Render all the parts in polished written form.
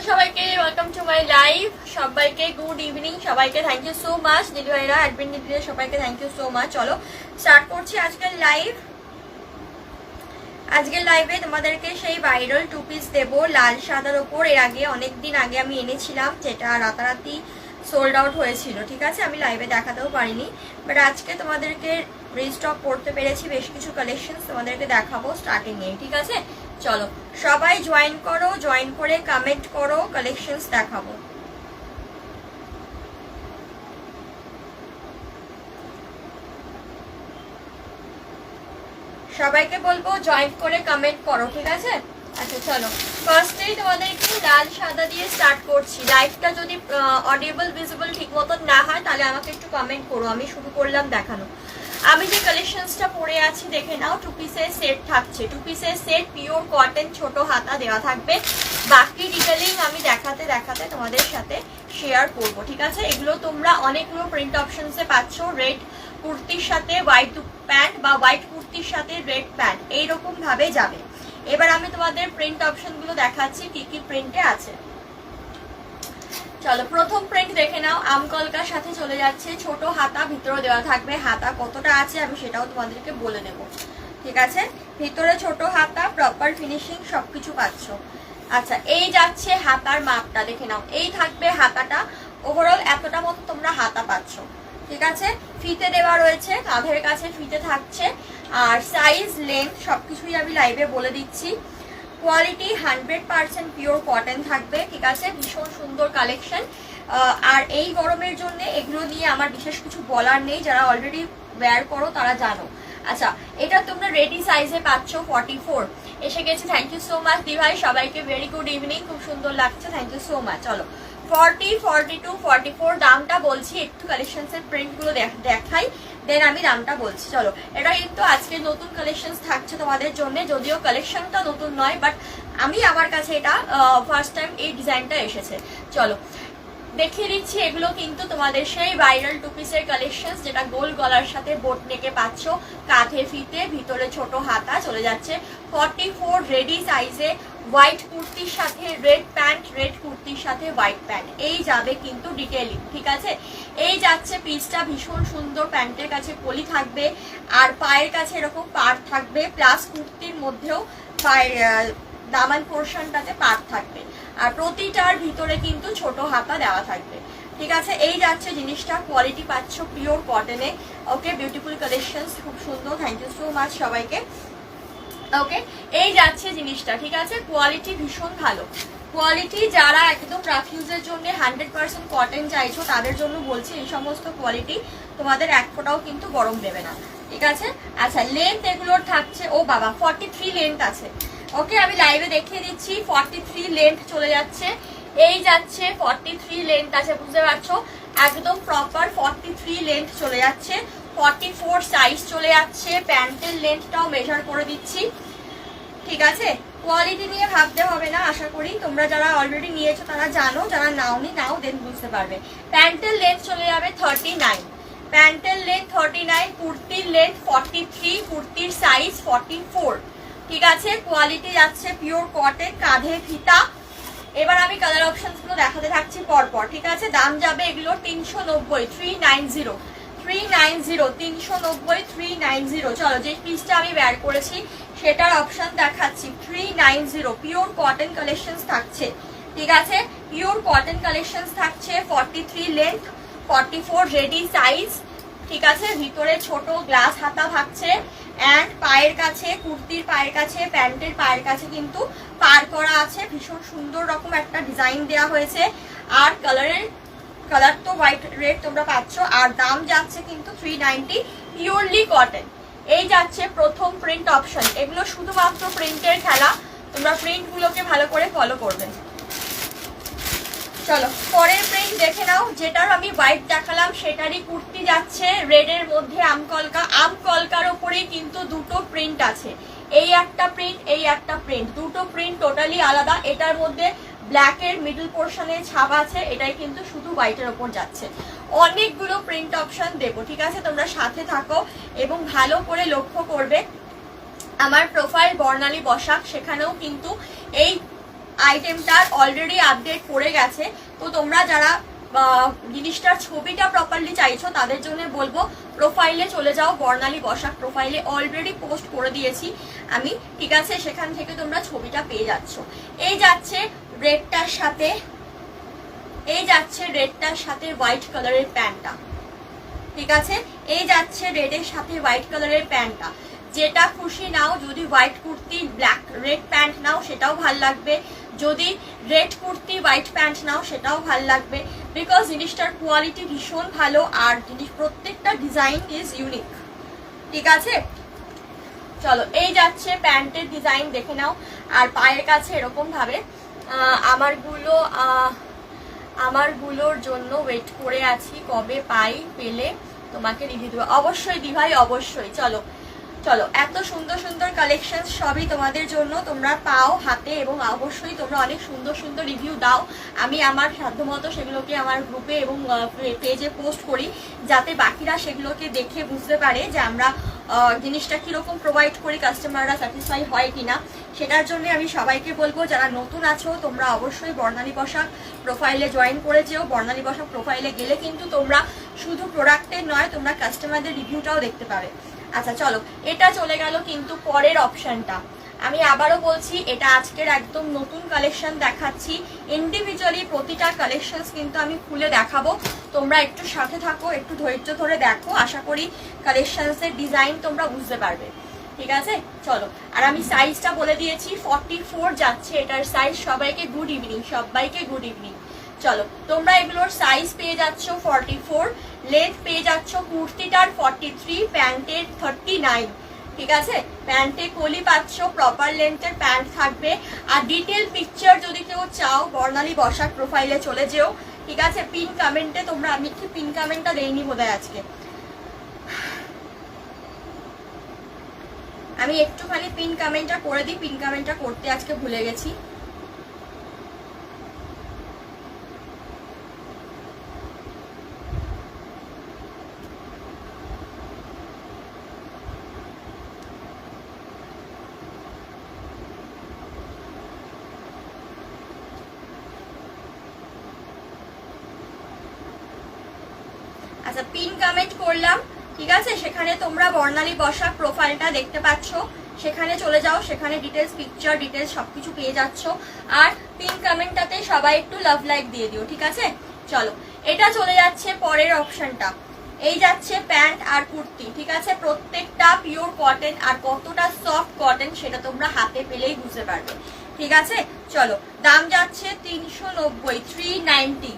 সবাইকে welcome to my live. সবাইকে good evening, সবাইকে থ্যাংক ইউ সো মাচ। দিদি ভাইরা, অ্যাডমিন দিদিরা, সবাইকে থ্যাংক ইউ সো মাচ। চলো স্টার্ট করছি আজকের লাইভ। আজকের লাইভে তোমাদেরকে সেই ভাইরাল টু পিস দেবো লাল সাদার ওপর। এর আগে অনেকদিন আগে আমি এনেছিলাম, যেটা রাতারাতি সোল্ড আউট হয়েছিল, ঠিক আছে, আমি লাইভে দেখাতেও পারিনি। বাট আজকে তোমাদেরকে রিস্টক করতে পেরেছি, বেশ কিছু কালেকশন তোমাদেরকে দেখাবো স্টার্টিংয়ে, ঠিক আছে। চলো সবাই জয়েন করো, জয়েন করে কমেন্ট করো, কালেকশনস দেখাবো। সবাইকে বলবো জয়েন করে কমেন্ট করো, ঠিক আছে। আচ্ছা চলো, ফার্স্টেই তোমাদেরকে লাল সাদা দিয়ে স্টার্ট করছি। লাইভটা যদি অডিয়েবল ভিজিবল ঠিক মতন না হয় তাহলে আমাকে একটু কমেন্ট করো। আমি শুরু করলাম দেখানো। আমি যে কালেকশনসটা পরে আছি দেখে নাও, টু পিসের সেট থাকছে। টু পিসের সেট পিওর কটন, ছোট হাতা দেওয়া থাকবে। বাকি ডিটেলিং আমি দেখাতে দেখাতে তোমাদের সাথে শেয়ার করব, ঠিক আছে। এগুলো তোমরা অনেকগুলো প্রিন্ট অপশনসে পাচ্ছ। রেড কুর্তির সাথে হোয়াইট প্যান্ট বা হোয়াইট কুর্তির সাথে রেড প্যান্ট, এইরকম ভাবে যাবে। এবার আমি তোমাদের প্রিন্ট অপশনগুলো দেখাচ্ছি কি কি প্রিন্টে আছে। চলো প্রথম প্রিন্ট দেখে নাও, আমকলকার সাথে চলে যাচ্ছে। ছোট হাতা ভিতরে দেওয়া থাকবে। হাতা কতটা আছে আমি সেটাও তোমাদেরকে বলে দেব, ঠিক আছে। ভিতরে ছোট হাতা, প্রপার ফিনিশিং, সবকিছু পাচ্ছ। আচ্ছা, এই যাচ্ছে হাতার মাপটা দেখে নাও। এই থাকবে হাতাটা, ওভারঅল এতটা মতো তোমরা হাতা পাচ্ছ, ঠিক আছে। ফিতে দেওয়া রয়েছে, কাঁধের কাছে ফিতে থাকছে। আর সাইজ, লেন্থ সবকিছুই আমি লাইভে বলে দিচ্ছি। কোয়ালিটি 100% পিওর কটন থাকবে, ঠিক আছে। ভীষণ সুন্দর কালেকশন। আর এই গরমের জন্য এগুলো নিয়ে আমার বিশেষ কিছু বলার নেই, যারা অলরেডি ওয়্যার করো তারা জানো। আচ্ছা, এটা তোমরা রেডি সাইজে পাচ্ছ 44 এসে গেছে। থ্যাংক ইউ সো মাচ দি ভাই, সবাইকে ভেরি গুড ইভিনিং, খুব সুন্দর লাগছে, থ্যাংক ইউ সো মাচ। চলো 40, 42, 44 দামটা বলছি, একটু কালেকশনসের প্রিন্টগুলো দেখাই, দেন আমি দামটা বলছি। চলো, এটা কিন্তু আজকে নতুন কালেকশন থাকছে তোমাদের জন্য, যদিও কালেকশনটা নতুন নয়, বাট আমার কাছে এটা ফার্স্ট টাইম এই ডিজাইনটা এসেছে। চলো দেখিয়ে দিচ্ছি, এগুলো কিন্তু তোমাদের সেই ভাইরাল টু পিসের কালেকশন, যেটা গোল গলার সাথে বোট নেকে পাচ্ছ। কাঁধে ফিতে, ভিতরে ছোট হাতা চলে যাচ্ছে। 44 রেডি সাইজে, হোয়াইট কুর্তির সাথে রেড প্যান্ট, রেড কুর্তির সাথে হোয়াইট প্যান্ট, এই যাবে কিন্তু ডিটেইলিং, ঠিক আছে। এই যাচ্ছে পিসটা, ভীষণ সুন্দর। প্যান্টের কাছে পলি থাকবে, আর পায়ের কাছে এরকম পাড় থাকবে, প্লাস কুর্তির মধ্যেও পায়ের দামান পোর্শনটাতে পাড় থাকবে। আর প্রতিটার ভিতরে কিন্তু ছোট হাতা দেওয়া থাকবে, ঠিক আছে। এই যাচ্ছে জিনিসটা, কোয়ালিটি পাচ্ছ পিওর কটনে। ওকে, বিউটিফুল কালেকশনস, খুব সুন্দর, থ্যাংক ইউ সো মাচ সবাইকে। ওকে, এই যাচ্ছে জিনিসটা, ঠিক আছে। কোয়ালিটি ভীষণ ভালো কোয়ালিটি। যারা একদম রাফিউজের জন্য 100% কটন চাইছো তাদের জন্য বলছি, এই সমস্ত কোয়ালিটি তোমাদের এক ফোঁটাও কিন্তু গরম দেবে না, ঠিক আছে। আচ্ছা, লেন্থ এগুলোর থাকছে, ও বাবা 43 লেন্থ আছে। ওকে, আমি লাইভে দেখিয়ে দিচ্ছি। 43 লেন্থ চলে যাচ্ছে, এই যাচ্ছে 43 লেন্থ আছে, বুঝতে পারছো, একদম প্রপার 43 লেন্থ চলে যাচ্ছে। 44 সাইজ চলে যাচ্ছে। প্যান্টের লেন্থটাও মেজার করে দিচ্ছি, ঠিক আছে। কোয়ালিটি নিয়ে ভাবতে হবে না, আশা করি তোমরা যারা অলরেডি নিয়েছো তারা জানো, যারা নাওনি নাও, দেন বুঝতে পারবে। প্যান্টের লেন্থ চলে যাবে 39, প্যান্টের লেন্থ 39, কুর্তির লেন্থ 43, কুর্তির সাইজ 44, ঠিক আছে। কোয়ালিটি যাচ্ছে পিওর কটন, কাঁধে ফিতা। এবার আমি কালার অপশনস গুলো দেখাতে থাকছি পরপর, ঠিক আছে। দাম যাবে এগুলো 390, 390, 390, 390। চলো, যে পিসটা আমি বের করেছি সেটার অপশন দেখাচ্ছি। 390 পিওর কটন কালেকশনস থাকছে, ঠিক আছে। পিওর কটন কালেকশনস থাকছে। 43 লেন্থ, 44 রেডি সাইজ, ঠিক আছে। ভিতরে ছোট গ্লাস হাতা থাকছে। অ্যান্ড পায়ের কাছে, কুর্তির পায়ের কাছে, প্যান্টের পায়ের কাছে কিন্তু পার করা আছে। ভীষণ সুন্দর রকম একটা ডিজাইন দেওয়া হয়েছে। আর কালার তো হোয়াইট রেড তোমরা পাচ্ছ। আর দাম যাচ্ছে কিন্তু 390, পিওরলি কটন। এই যাচ্ছে প্রথম প্রিন্ট অপশন। এগুলো শুধুমাত্র প্রিন্টের খেলা, তোমরা প্রিন্টগুলোকে ভালো করে ফলো করবে। চলো পরের প্রিন্ট দেখে নাও। যেটার আমি হোয়াইট দেখালাম সেটারই কুর্তি যাচ্ছে রেডের মধ্যে আমকলকা। আমকলকার ওপরেই কিন্তু দুটো প্রিন্ট আছে, এই একটা প্রিন্ট, এই একটা প্রিন্ট, দুটো প্রিন্ট টোটালি আলাদা। এটার মধ্যে ব্ল্যাকের মিডল পোর্শনে ছাপ আছে, এটাই কিন্তু শুধু হোয়াইটের ওপর যাচ্ছে। অনেকগুলো প্রিন্ট অপশন দেবো, ঠিক আছে। তোমরা সাথে থাকো এবং ভালো করে লক্ষ্য করবে। আমার প্রোফাইল বর্ণালী বসাক, সেখানেও কিন্তু এই আইটেমটার অলরেডি আপডেট করে গেছে। তো তোমরা যারা জিনিসটার ছবিটা প্রপারলি চাইছো তাদের জন্য বলবো প্রোফাইলে চলে যাও, বর্ণালী বসাক প্রোফাইলে অলরেডি পোস্ট করে দিয়েছি আমি, ঠিক আছে? সেখান থেকে তোমরা ছবিটা পেয়ে যাচ্ছ। এই যাচ্ছে রেডটার সাথে, এই যাচ্ছে রেডটার সাথে হোয়াইট কালারের প্যান্টটা, ঠিক আছে? এই যাচ্ছে রেডের সাথে হোয়াইট কালারের প্যান্টটা, যেটা খুশি নাও। যদি white kurti black red pant নাও সেটাও ভাল লাগবে, যদি রেড কুর্তি হোয়াইট প্যান্ট নাও সেটাও ভাল লাগবে, বিকজ জিনিসটার কোয়ালিটি ভীষণ ভালো আর জিনিস প্রত্যেকটা ডিজাইন ইজ ইউনিক, ঠিক আছে? চলো, এই যাচ্ছে প্যান্টের ডিজাইন দেখে নাও। আর পায়ের কাছে এরকম ভাবে আমারগুলোর জন্য ওয়েট করে আছি, কবে পাই, পেলে তোমাকে রিভিউ দেবো। অবশ্যই দিভাই, অবশ্যই। চলো চলো, এত সুন্দর সুন্দর কালেকশন সবই তোমাদের জন্য, তোমরা পাও হাতে এবং অবশ্যই তোমরা অনেক সুন্দর সুন্দর রিভিউ দাও। আমি আমার সাধ্যমতো সেগুলোকে আমার গ্রুপে এবং পেজে পোস্ট করি, যাতে বাকিরা সেগুলোকে দেখে বুঝতে পারে যে আমরা জিনিসটা কীরকম প্রোভাইড করি, কাস্টমাররা স্যাটিসফাই হয় কিনা। সেটার জন্য আমি সবাইকে বলবো যারা নতুন আছো তোমরা অবশ্যই বর্ণালী বসাক প্রোফাইলে জয়েন করে যেও। বর্ণালী বসাক প্রোফাইলে গেলে কিন্তু তোমরা শুধু প্রোডাক্টের নয়, তোমরা কাস্টমারদের রিভিউটাও দেখতে পাবে। আচ্ছা চলো, এটা চলে গেল কিন্তু পরের অপশনটা। আমি আবারও বলছি, এটা আজকের একদম নতুন কালেকশন দেখাচ্ছি। ইন্ডিভিজুয়ালি প্রতিটা কালেকশন কিন্তু আমি খুলে দেখাবো, তোমরা একটু সাথে থাকো, একটু ধৈর্য ধরে দেখো। আশা করি কালেকশনসের ডিজাইন তোমরা বুঝতে পারবে, ঠিক আছে? চলো, আর আমি সাইজটা বলে দিয়েছি 44 যাচ্ছে এটার সাইজ। সবাইকে গুড ইভিনিং, সবাইকে গুড ইভিনিং। চলো, তোমরা এগুলোর সাইজ পেয়ে যাচ্ছ 44, লেন্থ পেয়ে যাচ্ছ কুর্তিটার 43, প্যান্টের 39, ঠিক আছে? প্যান্টে কলি পাচ্ছ, প্রপার লেন্থের প্যান্ট থাকবে। আর ডিটেল পিকচার যদি কেউ চাও বর্ণালী বসাক প্রোফাইলে চলে যেও, ঠিক আছে? পিন কমেন্টে তোমরা, আমি কি পিন কমেন্টটা দেইনি বোধহয় আজকে, আমি একটুখানি পিন কমেন্টটা করে দিই, পিন কমেন্টটা করতে আজকে ভুলে গেছি। আচ্ছা, পিন কমেন্ট করলাম, ঠিক আছে? সেখানে তোমরা বর্ণালী বসাক প্রোফাইলটা দেখতে পাচ্ছ, সেখানে চলে যাও, সেখানে ডিটেলস পিকচার ডিটেলস সবকিছু পেয়ে যাচ্ছ। আর পিন কমেন্টটাতে সবাই একটু লাভ লাইক দিয়ে দিও, ঠিক আছে? চলো, এটা চলে যাচ্ছে পরের অপশনটা। এই যাচ্ছে প্যান্ট আর কুর্তি, ঠিক আছে? প্রত্যেকটা পিওর কটন, আর কতটা সফট কটন সেটা তোমরা হাতে পেলেই বুঝতে পারবে, ঠিক আছে? চলো, দাম যাচ্ছে 390, 390,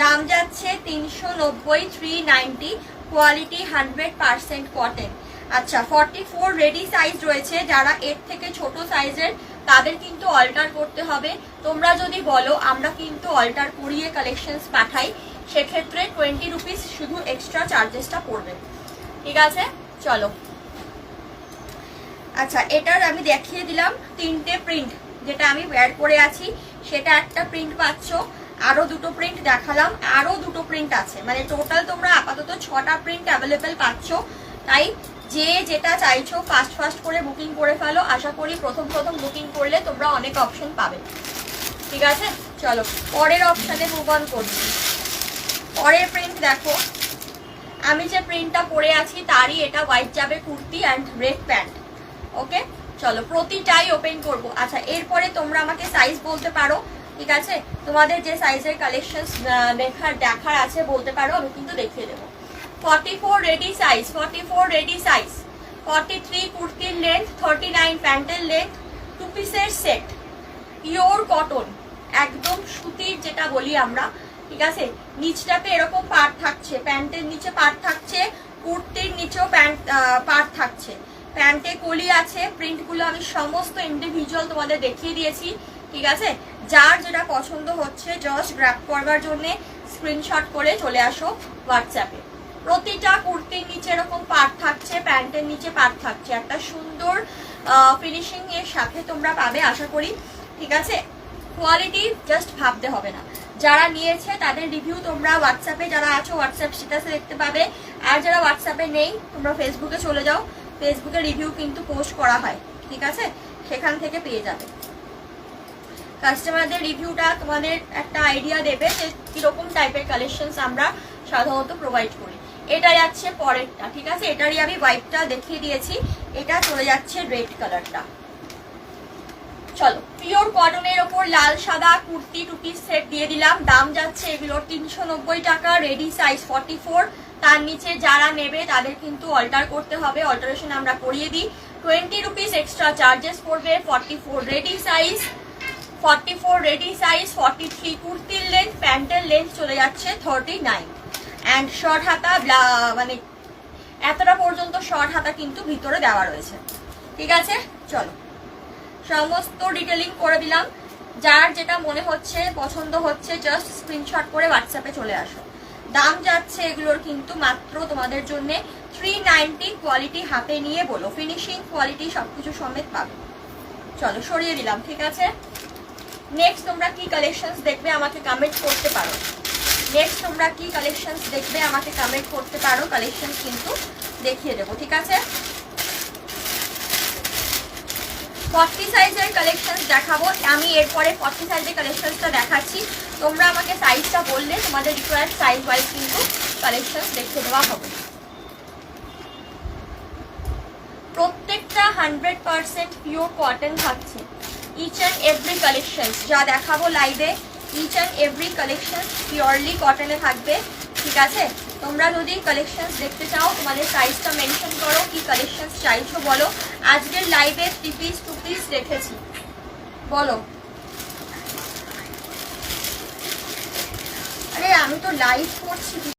দাম যাচ্ছে 390, 390, কোয়ালিটি 100% কটন। আচ্ছা, 44 রেডি সাইজ রয়েছে, যারা এর থেকে ছোট সাইজের তাদের কিন্তু অল্টার করতে হবে। তোমরা যদি বলো আমরা কিন্তু অল্টার করিয়ে কালেকশনস পাঠাই, সেক্ষেত্রে 20 রুপিস শুধু এক্সট্রা চার্জেসটা পড়বে, ঠিক আছে? চলো, আচ্ছা, এটার আমি দেখিয়ে দিলাম 3টে প্রিন্ট, যেটা আমি ওয়্যার করে আছি সেটা একটা প্রিন্ট পাচ্ছ, আরো দুটো প্রিন্ট দেখালাম, আরো দুটো প্রিন্ট আছে, মানে টোটাল তোমরা আপাতত 6টা প্রিন্ট অ্যাভেলেবেল পাচ্ছ। তাই যে যেটা চাইছো ফাস্ট করে বুকিং করে ফেলো। আশা করি প্রথম বুকিং করলে তোমরা অনেক অপশন পাবে, ঠিক আছে? চলো, পরের অপশনে মুভ অন করছি। পরের প্রিন্ট দেখো, আমি যে প্রিন্টটা পরে আছি তারই এটা হোয়াইট যাবে কুর্তি অ্যান্ড রেড প্যান্ট, ওকে? চলো, প্রতিটাই ওপেন করব। আচ্ছা, এরপরে তোমরা আমাকে সাইজ বলতে পারো, ঠিক আছে? তোমাদের যে সাইজের কালেকশন দেখার আছে বলতে পারো, আমি কিন্তু দেখিয়ে দেবো। 44 রেডি সাইজ, 44 রেডি সাইজ, 43 কুর্তির লেন্থ, 39 প্যান্টের লেন্থ, 2 পিসের সেট, পিওর কটন, একদম সুতির যেটা বলি আমরা, ঠিক আছে? নিচটাতে এরকম পার্ট থাকছে, প্যান্টের নিচে পার্ট থাকছে, কুর্তির নিচেও পার্ট থাকছে, প্যান্টে কলি আছে। প্রিন্টগুলো আমি সমস্ত ইন্ডিভিজুয়াল তোমাদের দেখিয়ে দিয়েছি, ঠিক আছে? যার যেটা পছন্দ হচ্ছে জাস্ট গ্র্যাব করবার জন্য স্ক্রিনশট করে চলে আসো হোয়াটসঅ্যাপে। প্রতিটা কুর্তির নিচে এরকম পার্ট থাকছে, প্যান্টের নিচে পার্ট থাকছে, একটা সুন্দর ফিনিশিং এর সাথে তোমরা পাবে আশা করি, ঠিক আছে? কোয়ালিটি জাস্ট ভাবতে হবে না, যারা নিয়েছে তাদের রিভিউ তোমরা হোয়াটসঅ্যাপে, যারা আছো হোয়াটসঅ্যাপ স্ট্যাটাসে দেখতে পাবে। আর যারা হোয়াটসঅ্যাপে নেই তোমরা ফেসবুকে চলে যাও, ফেসবুকে রিভিউ কিন্তু পোস্ট করা হয়, ঠিক আছে? সেখান থেকে পেয়ে যাবে। কাস্টমারদের রিভিউটা তোমাদের একটা আইডিয়া দেবে যে কিরকম টাইপের কালেকশনস আমরা সাধারণত প্রোভাইড করি। এটা যাচ্ছে পরেরটা, ঠিক আছে, এটারই আমি হোয়াইটটা দেখিয়ে দিয়েছি, এটা চলে যাচ্ছে রেড কালারটা। চলো, পিওর কটনের ওপর লাল সাদা কুর্তি টু পিস সেট দিয়ে দিলাম। দাম যাচ্ছে এগুলোর 390 টাকা, রেডি সাইজ 44। তার নিচে যারা নেবে তাদের কিন্তু অল্টার করতে হবে, অল্টারেশন আমরা করিয়ে দিই। 20 রুপিস এক্সট্রা চার্জেস পড়বে। 44 রেডি সাইজ, 44 রেডি সাইজ, 43 কুর্তির লেন্থ, প্যান্টের লেন্থ চলে যাচ্ছে 39। অ্যান্ড শর্ট হাতা, মানে এতটা পর্যন্ত শর্ট হাতা কিন্তু ভিতরে দেওয়া রয়েছে, ঠিক আছে। চলো, সমস্ত ডিটেলিং করে দিলাম। যার যেটা মনে হচ্ছে পছন্দ হচ্ছে জাস্ট স্ক্রিনশট করে হোয়াটসঅ্যাপে চলে আসো। দাম যাচ্ছে এগুলোর কিন্তু মাত্র তোমাদের জন্য 390। কোয়ালিটি হাতে নিয়ে বলো, ফিনিশিং কোয়ালিটি সবকিছু সমেত পাবে। চলো, সরিয়ে দিলাম, ঠিক আছে। নেক্সট তোমরা কি কালেকশনস দেখবে আমাকে কমেন্ট করতে পারো। নেক্সট তোমরা কি কালেকশনস দেখবে আমাকে কমেন্ট করতে পারো, কালেকশন কিন্তু দেখিয়ে দেবো, ঠিক আছে। 40 সাইজের কালেকশনস দেখাবো আমি, এরপরে 40 সাইজের কালেকশনসটা দেখাচ্ছি। তোমরা আমাকে সাইজটা বললে তোমাদের রিকোয়ার্ড সাইজ ওয়াইজ কিন্তু কালেকশনস দেখে দেওয়া হবে। প্রত্যেকটা 100% পিওর কটন থাকছে। ইচ অ্যান্ড এভরি কালেকশনস যা দেখাবো লাইভে, each and every collection purely কটনে থাকবে, ঠিক আছে। তোমরা যদি কালেকশনস দেখতে চাও তোমাদের সাইজটা মেনশন করো, কি কালেকশনস চাইছো বলো। আজকের লাইভে 3 পিস 2 পিস রেখেছি, বলো। আরে আমি তো লাইভ করছি।